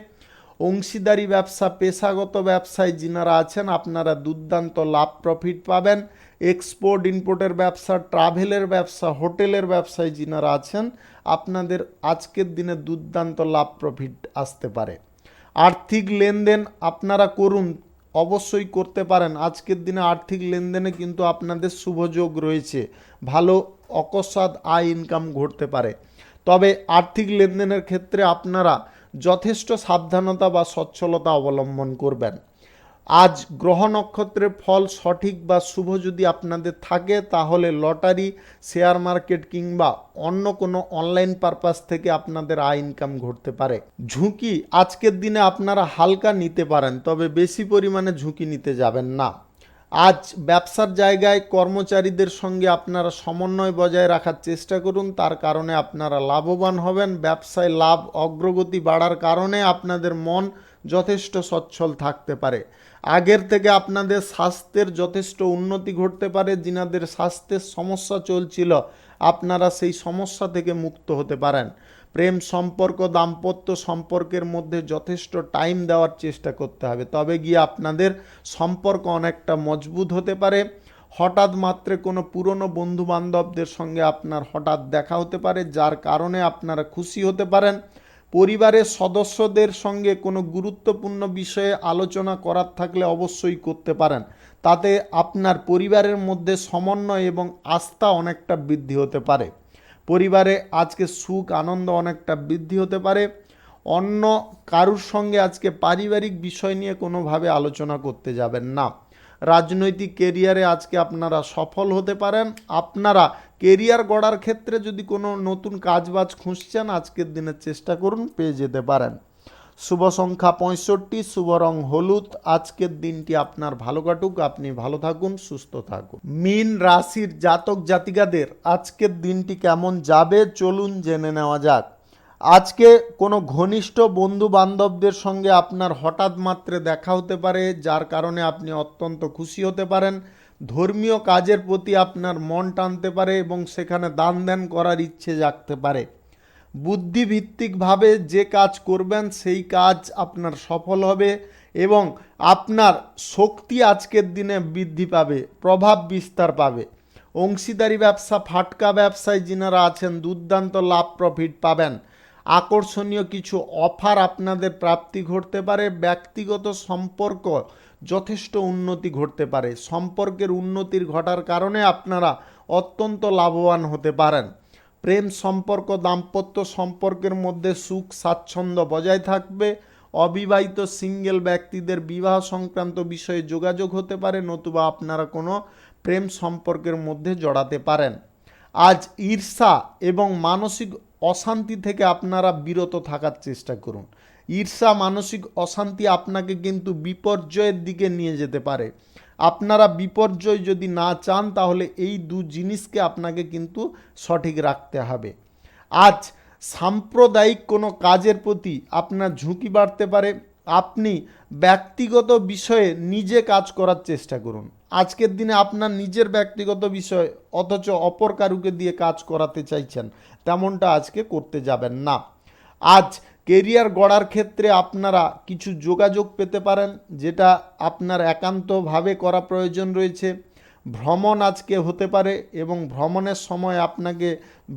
অংশীদারি ব্যবসা, পেশাগত ব্যবসায় যিনারা আছেন আপনারা দুর্দান্ত লাভ প্রফিট পাবেন। এক্সপোর্ট ইম্পোর্টের ব্যবসা, ট্রাভেলের ব্যবসা, হোটেলের ব্যবসায় যিনারা আছেন আপনাদের আজকের দিনে দুর্দান্ত লাভ প্রফিট আসতে পারে। আর্থিক লেনদেন আপনারা করুন, অবশ্যই করতে পারেন। আজকের দিনে আর্থিক লেনদেনে কিন্তু আপনাদের শুভযোগ রয়েছে, ভালো অকস্মাৎ আয় ইনকাম ঘটতে পারে। তবে আর্থিক লেনদেনের ক্ষেত্রে আপনারা যথেষ্ট সাবধানতা বা সচ্ছলতা অবলম্বন করবেন। আজ গ্রহ নক্ষত্রের ফল সঠিক বা শুভ যদি আপনাদের থাকে তাহলে লটারি, শেয়ার মার্কেট কিংবা অন্য কোনো অনলাইন পারপাস থেকে আপনাদের আয় ইনকাম ঘটতে পারে। ঝুঁকি আজকের দিনে আপনারা হালকা নিতে পারেন, তবে বেশি পরিমাণে ঝুঁকি নিতে যাবেন না। আজ ব্যবসার জায়গায় কর্মচারীদের সঙ্গে আপনারা সমন্বয় বজায় রাখার চেষ্টা করুন, তার কারণে আপনারা লাভবান হবেন। ব্যবসায় লাভ অগ্রগতি বাড়ার কারণে আপনাদের মন যথেষ্ট সচ্ছল থাকতে পারে। আগের থেকে আপনাদের স্বাস্থ্যের যথেষ্ট উন্নতি ঘটতে পারে। যিনাদের স্বাস্থ্যের সমস্যা চলছিল আপনারা সেই সমস্যা থেকে মুক্ত হতে পারেন। প্রেম সম্পর্ক, দাম্পত্য সম্পর্কের মধ্যে যথেষ্ট টাইম দেওয়ার চেষ্টা করতে হবে, তবে গিয়ে আপনাদের সম্পর্ক অনেকটা মজবুত হতে পারে। হঠাৎ মাত্রে কোনো পুরনো বন্ধু বান্ধবদের সঙ্গে আপনার হঠাৎ দেখা হতে পারে, যার কারণে আপনারা খুশি হতে পারেন। পরিবারের সদস্যদের সঙ্গে কোনো গুরুত্বপূর্ণ বিষয়ে আলোচনা করার থাকলে অবশ্যই করতে পারেন, তাতে আপনার পরিবারের মধ্যে সমন্বয় এবং আস্থা অনেকটা বৃদ্ধি হতে পারে। পরিবারে আজকে সুখ আনন্দ অনেকটা বৃদ্ধি হতে পারে। অন্য কারুর সঙ্গে আজকে পারিবারিক বিষয় নিয়ে কোনোভাবে আলোচনা করতে যাবেন না। রাজনৈতিক কেরিয়ারে আজকে আপনারা সফল হতে পারেন। আপনারা কেরিয়ার গড়ার ক্ষেত্রে যদি কোনো নতুন কাজবাজ খুঁজছেন আজকের দিনে চেষ্টা করুন, পেয়ে যেতে পারেন। শুভ সংখ্যা 65, শুভ রং হলুদ। আজকের দিনটি আপনার ভালো কাটুক, আপনি ভালো থাকুন, সুস্থ থাকুন। মীন রাশির জাতক জাতিকাদের আজকের দিনটি কেমন যাবে চলুন জেনে নেওয়া যাক। আজকে কোনো ঘনিষ্ঠ বন্ধু বান্ধবদের সঙ্গে আপনার হঠাৎ মাত্রে দেখা হতে পারে, যার কারণে আপনি অত্যন্ত খুশি হতে পারেন। ধর্মীয় কাজের প্রতি আপনার মন টানতে পারে এবং সেখানে দান ধ্যান করার ইচ্ছে জাগতে পারে। বুদ্ধিভিত্তিকভাবে যে কাজ করবেন সেই কাজ আপনার সফল হবে এবং আপনার শক্তি আজকের দিনে বৃদ্ধি পাবে, প্রভাব বিস্তার পাবে। অংশীদারি ব্যবসা, ফাটকা ব্যবসায় যিনারা আছেন দুর্দান্ত লাভ প্রফিট পাবেন। আকর্ষণীয় কিছু অফার আপনাদের প্রাপ্তি ঘটতে পারে। ব্যক্তিগত সম্পর্ক যথেষ্ট উন্নতি ঘটতে পারে। সম্পর্কের উন্নতির ঘটার কারণে আপনারা অত্যন্ত লাভবান হতে পারেন। প্রেম সম্পর্ক, দাম্পত্য সম্পর্কের মধ্যে সুখ স্বাচ্ছন্দ্য বজায় থাকবে। অবিবাহিত সিঙ্গেল ব্যক্তিদের বিবাহ সংক্রান্ত বিষয়ে যোগাযোগ হতে পারে, নতুবা আপনারা কোনো প্রেম সম্পর্কের মধ্যে জড়াতে পারেন। আজ ঈর্ষা এবং মানসিক অশান্তি থেকে আপনারা বিরত থাকার চেষ্টা করুন। ঈর্ষা, মানসিক অশান্তি আপনাকে কিন্তু বিপর্যয়ের দিকে নিয়ে যেতে পারে। আপনারা বিপর্যয় যদি না চান তাহলে এই দু জিনিসকে আপনাকে কিন্তু সঠিক রাখতে হবে। আজ সাম্প্রদায়িক কোনো কাজের প্রতি আপনার ঝুঁকি বাড়তে পারে। আপনি ব্যক্তিগত বিষয়ে নিজে কাজ করার চেষ্টা করুন। আজকের দিনে আপনার নিজের ব্যক্তিগত বিষয় অথচ অপর কারুকে দিয়ে কাজ করাতে চাইছেন, তেমনটা আজকে করতে যাবেন না। আজ কেরিয়ার গড়ার ক্ষেত্রে আপনারা কিছু যোগাযোগ পেতে পারেন, যেটা আপনার একান্তভাবে করা প্রয়োজন রয়েছে। ভ্রমণ আজকে হতে পারে এবং ভ্রমণের সময় আপনাকে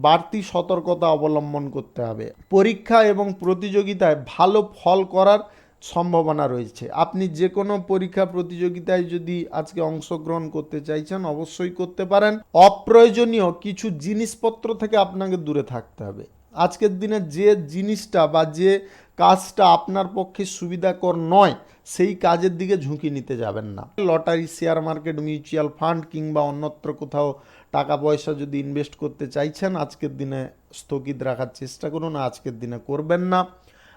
বাড়তি সতর্কতা অবলম্বন করতে হবে। পরীক্ষা এবং প্রতিযোগিতায় ভালো ফল করার সম্ভাবনা রয়েছে। আপনি যে কোনো পরীক্ষা প্রতিযোগিতায় যদি আজকে অংশগ্রহণ করতে চাইছেন অবশ্যই করতে পারেন। অপ্রয়োজনীয় কিছু জিনিসপত্র থেকে আপনাকে দূরে থাকতে হবে। আজকের দিনে যে জিনিসটা বা যে কাজটা আপনার পক্ষে সুবিধাকর নয় সেই কাজের দিকে ঝুঁকি নিতে যাবেন না। Lottery, share market, mutual fund কিংবা অন্যত্র কোথাও টাকা পয়সা যদি ইনভেস্ট করতে চাইছেন আজকের দিনে স্থগিত রাখার চেষ্টা করুন, আজকের দিনে করবেন না।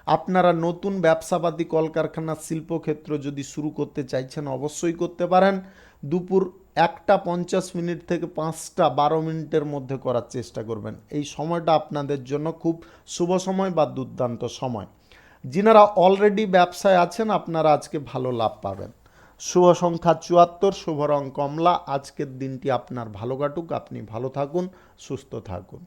আপনারা নতুন ব্যবসাপাতি, কলকারখানা, শিল্পক্ষেত্র যদি শুরু করতে চাইছেন অবশ্যই করতে পারেন। দুপুর 1:50 থেকে 5:12 মধ্যে করার চেষ্টা করবেন। এই সময়টা আপনাদের জন্য খুব শুভ সময় বা দুর্দান্ত সময়। যিনারা অলরেডি ব্যবসায় আছেন আপনারা আজকে ভালো লাভ পাবেন। শুভ সংখ্যা 74, শুভ রং কমলা। আজকের দিনটি আপনার ভালো কাটুক, আপনি ভালো থাকুন, সুস্থ থাকুন।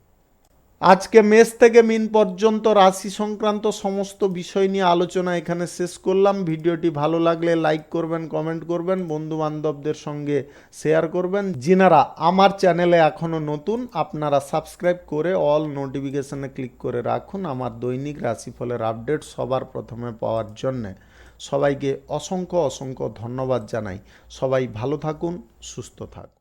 আজকে মেষ থেকে মীন পর্যন্ত রাশি সংক্রান্ত সমস্ত বিষয় নিয়ে আলোচনা এখানে শেষ করলাম। ভিডিওটি ভালো লাগলে লাইক করবেন, কমেন্ট করবেন, বন্ধু বান্ধবদের সঙ্গে শেয়ার করবেন। যিনারা আমার চ্যানেলে এখনও নতুন আপনারা সাবস্ক্রাইব করে অল নোটিফিকেশনে ক্লিক করে রাখুন আমার দৈনিক রাশিফলের আপডেট সবার প্রথমে পাওয়ার জন্যে। সবাইকে অসংখ্য অসংখ্য ধন্যবাদ জানাই। সবাই ভালো থাকুন, সুস্থ থাকুন।